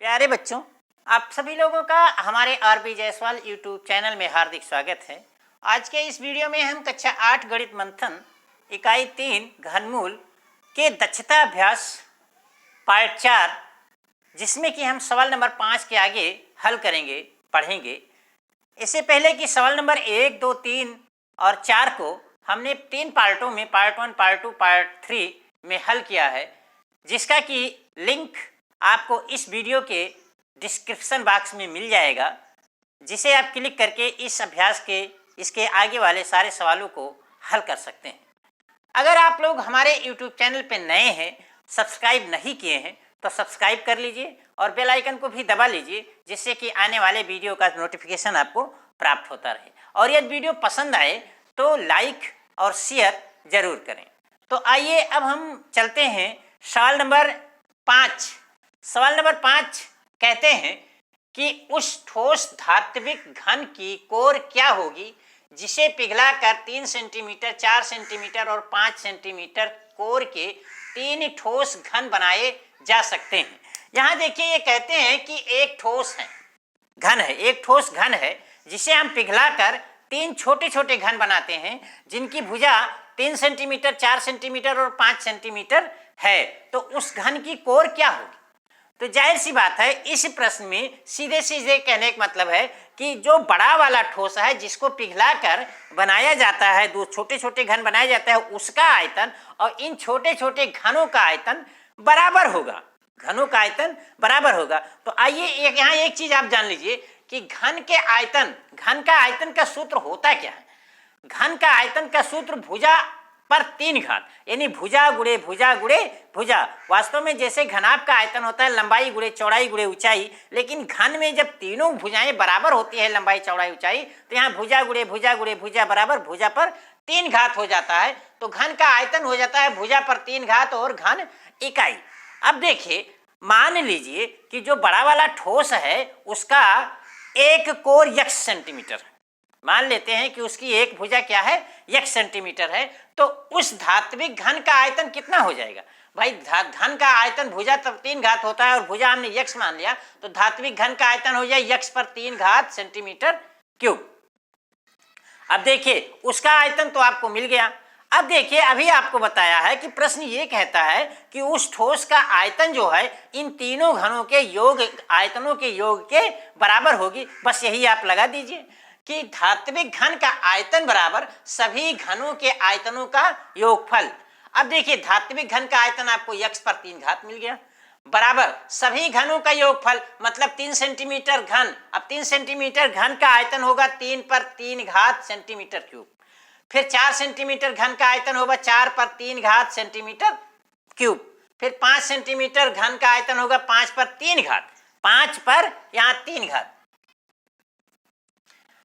प्यारे बच्चों, आप सभी लोगों का हमारे आरबी जायसवाल यूट्यूब चैनल में हार्दिक स्वागत है। आज के इस वीडियो में हम कक्षा 8 गणित मंथन इकाई 3 घनमूल के दक्षता अभ्यास पार्ट 4, जिसमें कि हम सवाल नंबर 5 के आगे हल करेंगे, पढ़ेंगे। इससे पहले कि सवाल नंबर 1, 2, 3 और 4 को हमने 3 पार्टों में पार्ट 1, पार्ट 2, पार्ट 3 में हल किया है, जिसका कि लिंक आपको इस वीडियो के डिस्क्रिप्शन बॉक्स में मिल जाएगा, जिसे आप क्लिक करके इस अभ्यास के इसके आगे वाले सारे सवालों को हल कर सकते हैं। अगर आप लोग हमारे यूट्यूब चैनल पर नए हैं, सब्सक्राइब नहीं किए हैं, तो सब्सक्राइब कर लीजिए और बेल आइकन को भी दबा लीजिए, जिससे कि आने वाले वीडियो का नोटिफिकेशन आपको प्राप्त होता रहे। और यदि वीडियो पसंद आए तो लाइक और शेयर जरूर करें। तो आइए अब हम चलते हैं सवाल नंबर 5। सवाल नंबर 5 कहते हैं कि उस ठोस धात्विक घन की कोर क्या होगी जिसे पिघलाकर 3 सेंटीमीटर, 4 सेंटीमीटर और 5 सेंटीमीटर कोर के 3 ठोस घन बनाए जा सकते हैं। यहाँ देखिए, ये कहते हैं कि एक ठोस घन है, एक ठोस घन है जिसे हम पिघलाकर 3 छोटे छोटे घन बनाते हैं, जिनकी भुजा 3 सेंटीमीटर, 4 सेंटीमीटर और 5 सेंटीमीटर है। तो उस घन की कोर क्या होगी? तो जाहिर सी बात है, इस प्रश्न में सीधे सीधे कहने का मतलब है कि जो बड़ा वाला ठोस है जिसको पिघलाकर बनाया जाता है, 2 छोटे छोटे घन बनाया जाता है, उसका आयतन और इन छोटे छोटे घनों का आयतन बराबर होगा। घनों का आयतन बराबर होगा। तो आइए यहाँ एक चीज आप जान लीजिए कि घन का आयतन का सूत्र होता क्या है। घन का आयतन का सूत्र भुजा पर 3 घात, यानी भुजा गुणे भुजा गुणे भुजा। वास्तव में जैसे घनाभ का आयतन होता है लंबाई गुणे चौड़ाई गुणे ऊंचाई, लेकिन घन में जब तीनों भुजाएं बराबर होती है, लंबाई चौड़ाई ऊंचाई, तो यहाँ भुजा गुणे भुजा बराबर भुजा पर 3 घात हो जाता है। तो घन का आयतन हो जाता है भुजा पर 3 घात और घन इकाई। अब देखिए, मान लीजिए कि जो बड़ा वाला ठोस है उसका एक कोर x सेंटीमीटर, मान लेते हैं कि उसकी एक भुजा क्या है, x सेंटीमीटर है। तो उस धात्विक घन का आयतन कितना हो जाएगा भाई? घन का आयतन भुजा तब 3 घात होता है और भुजा हमने x मान लिया, तो धात्विक घन का आयतन हो जाए x पर 3 घात सेंटीमीटर क्यूब। अब देखिए, उसका आयतन तो आपको मिल गया। अब देखिए, अभी आपको बताया है कि प्रश्न ये कहता है कि उस ठोस का आयतन जो है इन तीनों घनों के योग, आयतनों के योग के बराबर होगी। बस यही आप लगा दीजिए कि धात्विक घन का आयतन बराबर सभी घनों के आयतनों का योगफल। अब देखिए, धात्विक घन का आयतन आपको x पर 3 घात मिल गया, बराबर सभी घनों का योगफल, मतलब 3 सेंटीमीटर घन। अब 3 सेंटीमीटर घन का आयतन होगा 3 पर 3 घात सेंटीमीटर क्यूब। फिर 4 सेंटीमीटर घन का आयतन होगा 4 पर 3 घात सेंटीमीटर क्यूब। फिर 5 सेंटीमीटर घन का आयतन होगा 5 पर 3 घात, 5 पर यहाँ 3 घात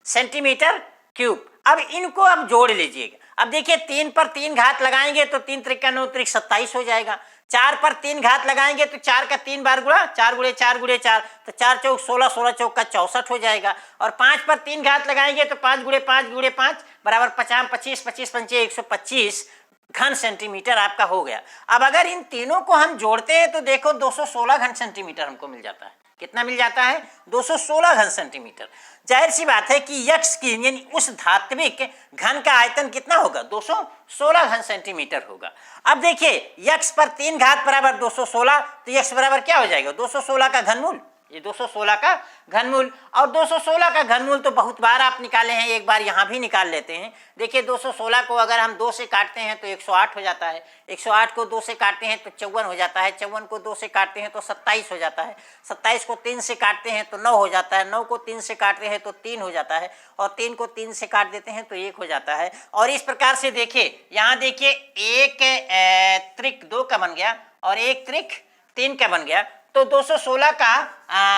सेंटीमीटर क्यूब। अब इनको अब जोड़ लीजिएगा। अब देखिए, 3 पर 3 घात लगाएंगे तो 3 त्रिका 9 त्रिक 27 हो जाएगा। 4 पर 3 घात लगाएंगे तो 4 का 3 बार गुणा, 4 गुणे 4 गुणे 4, तो 4 चौक 16, 16 चौक का 64 हो जाएगा। और 5 पर 3 घात लगाएंगे तो 5 गुणे 5 गुणे 5 बराबर 50, 25, 25 पंचे 125 घन सेंटीमीटर आपका हो गया। अब अगर इन तीनों को हम जोड़ते हैं तो देखो 216 घन सेंटीमीटर हमको मिल जाता है। कितना मिल जाता है? 216 घन सेंटीमीटर। जाहिर सी बात है कि x की यानी उस धात्विक घन का आयतन कितना होगा? 216 घन सेंटीमीटर होगा। अब देखिए, x पर 3 घात बराबर 216, तो x बराबर क्या हो जाएगा? 216 का घनमूल। ये 216 का घनमूल, और 216 का घनमूल तो बहुत बार आप निकाले हैं, एक बार यहाँ भी निकाल लेते हैं। देखिए, 216 को अगर हम 2 से काटते हैं तो 108 हो जाता है, 108 को 2 से काटते हैं तो 54 हो जाता है, 54 को 2 से काटते हैं तो 27 हो जाता है, 27 को 3 से काटते हैं तो 9 हो जाता है, 9 को 3 से काटते हैं तो 3 हो जाता है, और 3 को 3 से काट देते हैं तो 1 हो जाता है। और इस प्रकार से देखिए, यहाँ देखिए, एक त्रिक 2 का बन गया और एक त्रिक 3 का बन गया। तो 216 का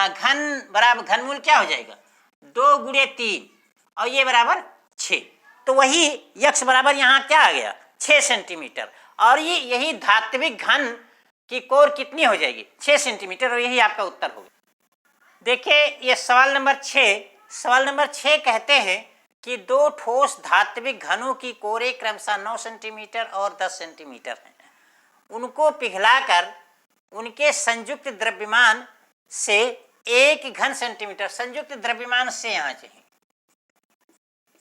घन बराबर घनमूल क्या हो जाएगा? 2 गुणे 3 और ये बराबर 6। तो वही x बराबर यहाँ क्या आ गया? 6 सेंटीमीटर। और ये यही धात्विक घन की कोर कितनी हो जाएगी? 6 सेंटीमीटर। और यही आपका उत्तर होगा। देखिए, ये सवाल नंबर 6। सवाल नंबर 6 कहते हैं कि 2 ठोस धात्विक घनों की कोरें क्रमशः 9 सेंटीमीटर और 10 सेंटीमीटर हैं। उनको पिघलाकर उनके संयुक्त द्रव्यमान से 1 घन सेंटीमीटर संयुक्त द्रव्यमान से यहाँ चाहिए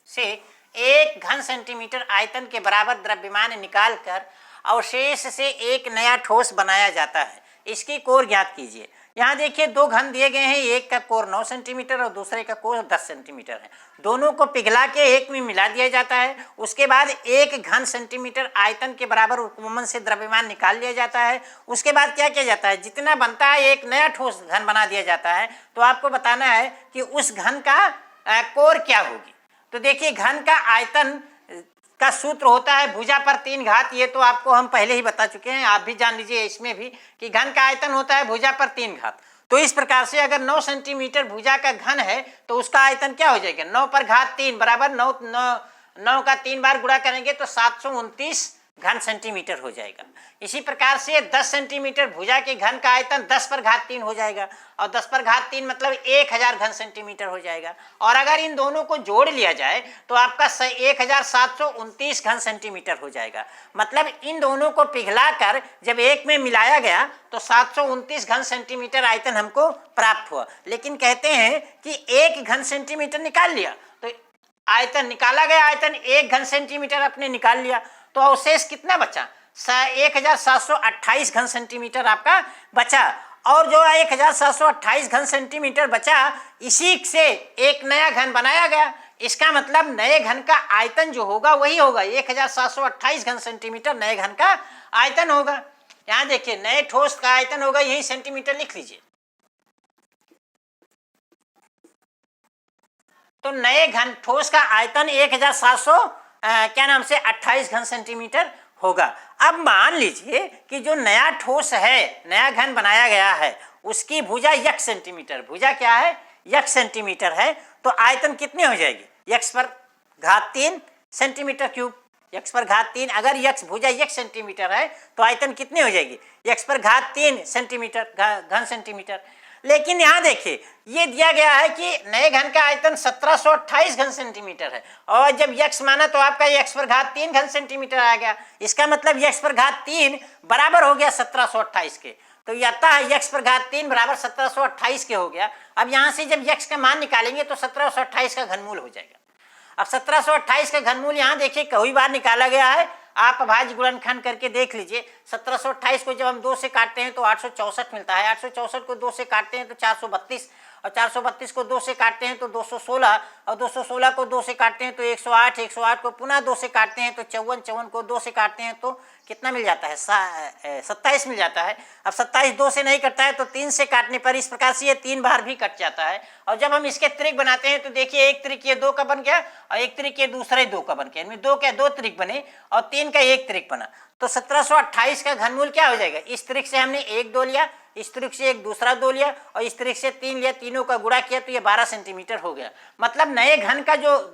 से 1 घन सेंटीमीटर आयतन के बराबर द्रव्यमान निकालकर अवशेष से एक नया ठोस बनाया जाता है। इसकी कोर ज्ञात कीजिए। यहाँ देखिए 2 घन दिए गए हैं, एक का कोर 9 सेंटीमीटर और दूसरे का कोर 10 सेंटीमीटर है। दोनों को पिघला के एक में मिला दिया जाता है। उसके बाद 1 घन सेंटीमीटर आयतन के बराबर उपवमन से द्रव्यमान निकाल लिया जाता है। उसके बाद क्या किया जाता है, जितना बनता है एक नया ठोस घन बना दिया जाता है। तो आपको बताना है कि उस घन का कोर क्या होगी। तो देखिए घन का आयतन का सूत्र होता है भुजा पर 3 घात। ये तो आपको हम पहले ही बता चुके हैं, आप भी जान लीजिए इसमें भी कि घन का आयतन होता है भुजा पर 3 घात। तो इस प्रकार से अगर 9 सेंटीमीटर भुजा का घन है तो उसका आयतन क्या हो जाएगा, 9 पर घात 3 बराबर 9 का 3 बार गुणा करेंगे तो 729 घन सेंटीमीटर हो जाएगा। इसी प्रकार से 10 सेंटीमीटर भुजा के घन का आयतन 10 पर घात 3 हो जाएगा और 10 पर घात 3 मतलब 1000 घन सेंटीमीटर हो जाएगा। और अगर इन दोनों को जोड़ लिया जाए तो आपका 1729 घन सेंटीमीटर हो जाएगा। मतलब इन दोनों को पिघलाकर जब एक में मिलाया गया तो 729 घन सेंटीमीटर आयतन हमको प्राप्त हुआ। लेकिन कहते हैं कि 1 घन सेंटीमीटर निकाल लिया तो आयतन निकाला गया, आयतन 1 घन सेंटीमीटर अपने निकाल लिया तो अवशेष कितना बचा, 1728 घन सेंटीमीटर आपका बचा। और जो 1728 घन सेंटीमीटर बचा इसी से एक नया घन बनाया गया। इसका मतलब नए घन का आयतन जो होगा वही होगा, 1728 घन सेंटीमीटर नए घन का आयतन होगा। यहाँ देखिए नए ठोस का आयतन होगा, यही सेंटीमीटर लिख लीजिए। तो नए घन ठोस का आयतन 1728 घन सेंटीमीटर होगा। अब मान लीजिए कि जो नया ठोस है, नया घन बनाया गया है, उसकी भुजा x सेंटीमीटर, भुजा क्या है x सेंटीमीटर है, तो आयतन कितनी हो जाएगी, x पर घात 3 सेंटीमीटर क्यूब। x पर घात 3, अगर x भुजा x सेंटीमीटर है तो आयतन कितनी हो जाएगी, x पर घात 3 सेंटीमीटर घन सेंटीमीटर। लेकिन यहाँ देखिए ये दिया गया है कि नए घन का आयतन 1728 घन सेंटीमीटर है और जब x माना तो आपका x पर घात 3 घन सेंटीमीटर आ गया। इसका मतलब x पर घात 3 बराबर हो गया 1728 के। तो यथा x पर घात 3 बराबर 1728 के हो गया। अब यहाँ से जब x का मान निकालेंगे तो 1728 का घनमूल हो जाएगा। अब 1728 का घनमूल यहाँ देखिए कई बार निकाला गया है, आप अभाज्य गुणनखंड करके देख लीजिए। 1728 को जब हम 2 से काटते हैं तो 864 मिलता है, 864 को 2 से काटते हैं तो 432 और 432 को 2 से काटते हैं तो 216 और 216 को 2 से काटते हैं तो 108, 108 को पुनः 2 से काटते हैं तो 54, 54 को 2 से काटते हैं तो कितना मिल जाता है, 27 मिल जाता है। अब 27 2 से नहीं कटता है तो 3 से काटने पर इस प्रकार से ये 3 बार भी कट जाता है। और जब हम इसके त्रिक बनाते हैं तो देखिए एक त्रिक ये 2 का बन गया और एक त्रिक ये दूसरा 2 का बन गया, इनमें 2 के 2 त्रिक बने और 3 का एक त्रिक बना। तो 1728 का घनमूल क्या हो जाएगा, इस त्रिक से हमने एक 2 लिया, इस त्रिक से एक दूसरा 2 लिया और इस त्रिक से 3 लिया, तीनों का गुणा किया तो ये 12 सेंटीमीटर हो गया। मतलब नए घन का जो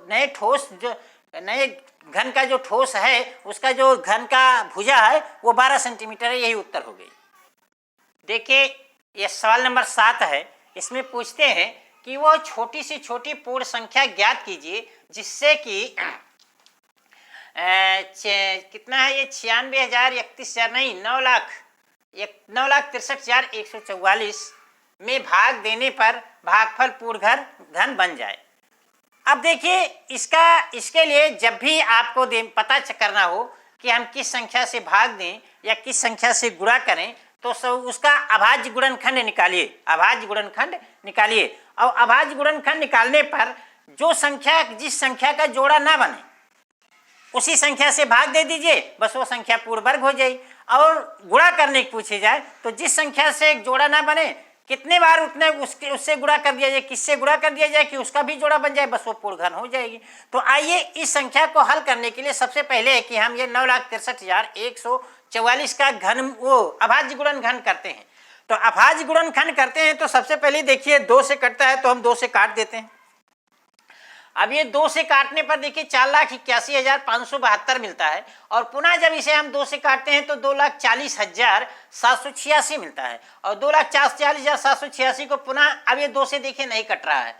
नए घन का जो ठोस है उसका जो घन का भुजा है वो 12 सेंटीमीटर है। यही उत्तर हो गई। देखिए ये सवाल नंबर 7 है। इसमें पूछते हैं कि वो छोटी से छोटी पूर्ण संख्या ज्ञात कीजिए जिससे कि कितना है ये 96,031 नहीं 9,63,144 में भाग देने पर भागफल पूर्ण घन बन जाए। अब देखिए इसके लिए जब भी आपको पता करना हो कि हम किस संख्या से भाग दें या किस संख्या से गुणा करें तो उसका अभाज्य गुणनखंड निकालिए, अभाज्य गुणनखंड निकालिए। और अभाज्य गुणनखंड निकालने पर जो संख्या जिस संख्या का जोड़ा ना बने उसी संख्या से भाग दे दीजिए, बस वो संख्या पूर्ण वर्ग हो जाएगी। और गुणा करने की पूछी जाए तो जिस संख्या से एक जोड़ा ना बने कितने बार उतने उससे गुणा कर दिया जाए, किससे गुणा कर दिया जाए कि उसका भी जोड़ा बन जाए, बस वो पूर्ण घन हो जाएगी। तो आइए इस संख्या को हल करने के लिए सबसे पहले कि हम ये 9,63,144 का घन वो अभाज्य गुणनखंड करते हैं। तो अभाज्य गुणनखंड करते हैं तो सबसे पहले देखिए 2 से कटता है तो हम 2 से काट देते हैं। अब ये 2 से काटने पर देखिए 4,81,572 मिलता है और पुनः जब इसे हम 2 से काटते हैं तो 2,40,786 मिलता है और 2,40,786 को पुनः अब ये 2 से देखिए नहीं कट रहा है।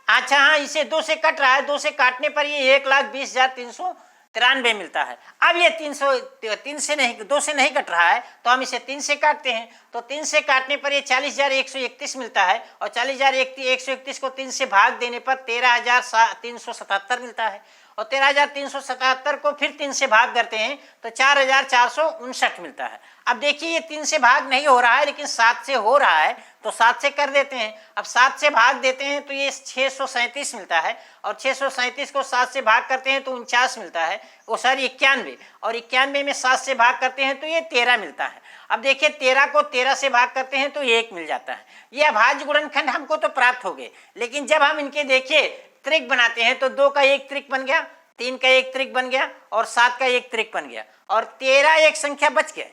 अच्छा हाँ, इसे 2 से कट रहा है, 2 से काटने पर ये 1,20,300 93 मिलता है। अब ये 3 से नहीं, 2 से नहीं कट रहा है, तो हम इसे 3 से काटते हैं। तो 3 से काटने पर ये 40,131 मिलता है, और 40,131 को 3 से भाग देने पर 13,377 मिलता है, और 13,377 को फिर 3 से भाग करते हैं तो 4,459 मिलता है। अब देखिए ये 3 से भाग नहीं हो रहा है, लेकिन 7 से हो रहा है, तो 7 से कर देते हैं। अब 7 से भाग देते हैं तो ये 637 मिलता है, और 637 को 7 से भाग करते हैं तो 49 मिलता है, वो सॉरी 91, और 91 में 7 से भाग करते हैं तो ये 13 मिलता है। अब देखिए 13 को 13 से भाग करते हैं तो 1 मिल जाता है। ये अभाज्य गुणनखंड हमको तो प्राप्त हो गए, लेकिन जब हम इनके देखिए त्रिक बनाते हैं तो 2 का 1 त्रिक बन गया, 3 का 1 त्रिक बन गया, और 7 का 1 त्रिक बन गया, और 13 एक संख्या बच गया।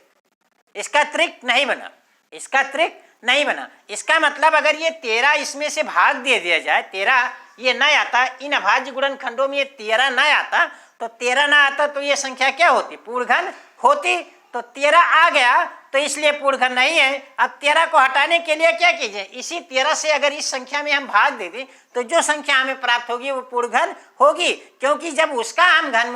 इसका त्रिक नहीं बना, इसका त्रिक नहीं बना। इसका मतलब अगर ये 13 इसमें से भाग दे दिया जाए, 13 ये ना आता, इन अभाज्य गुणनखंडों में ये 13 ना आता, तो 13 ना आता तो ये संख्या क्या होती? पूर्णघन होती। तो 13 आ गया तो इसलिए पूर्णघन नहीं है। अब 13 को हटाने के लिए क्या कीजिए, इसी 13 से अगर इस संख्या में हम भाग दे दें तो जो संख्या हमें प्राप्त होगी वो पूर्णघन होगी, क्योंकि जब उसका हम घन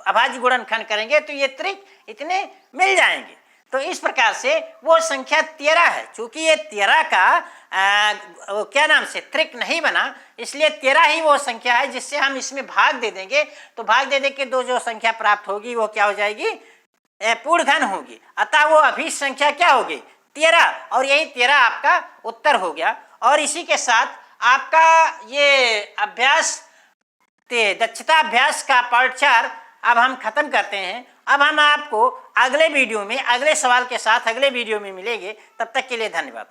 अभाज्य गुणनखंड करेंगे तो ये त्रिक इतने मिल जाएंगे। तो इस प्रकार से वो संख्या 13 है। चूंकि ये 13 का क्या नाम से त्रिक नहीं बना, इसलिए 13 ही वो संख्या है जिससे हम इसमें भाग दे देंगे, तो भाग दे के दो जो संख्या प्राप्त होगी वो क्या हो जाएगी? पूर्णघन होगी। अतः वो अभी संख्या क्या होगी? 13, और यही 13 आपका उत्तर हो गया। और इसी के साथ आपका ये अभ्यास दक्षता अभ्यास का पार्ट 4 अब हम खत्म करते हैं। अब हम आपको अगले वीडियो में अगले सवाल के साथ अगले वीडियो में मिलेंगे। तब तक के लिए धन्यवाद।